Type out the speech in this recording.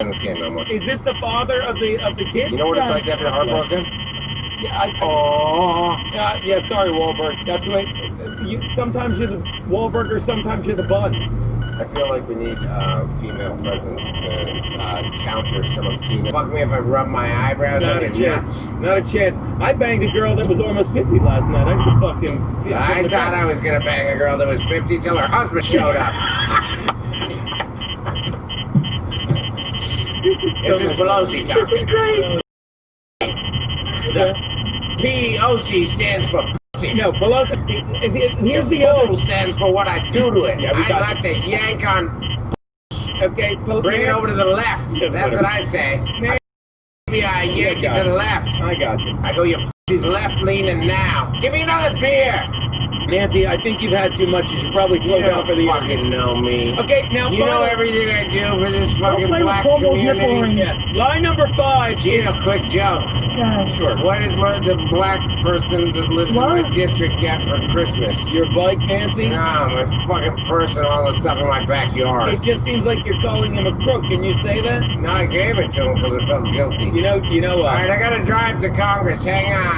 in this game no more. Is this the father of the kids? You know what it's like to have your heart broken? Yeah, yeah, sorry, Wahlberg. That's the way. Sometimes you're the Wahlburger, sometimes you're the bun. I feel like we need female presence to counter some of Tina. Fuck me if I rub my eyebrows Not on a your chance. nuts. Not a chance. I banged a girl that was almost 50 last night. I could fucking. I thought I was gonna bang a girl that was 50 till her husband showed up. This is Pelosi talking. This is great. The POC stands for pussy. No, Pelosi. Here's the O other. stands for what I do to it. Yeah, I like to yank on. Okay, Bring it over to the left. Yes, That's what I say. Maybe I yank it to the left. I got you. I go, your pussy's left leaning now. Give me another beer. Nancy, I think you've had too much. You should probably slow down for the fucking interview. know me. Okay, now you know everything I do for this fucking black community. Yes. Line number 5. Gina, quick joke. Sure. What did the black person that lives in my district get for Christmas? Your bike, Nancy? No, my fucking purse and all the stuff in my backyard. It just seems like you're calling him a crook. Can you say that? No, I gave it to him because I felt guilty. You know what? All right, I gotta drive to Congress. Hang on.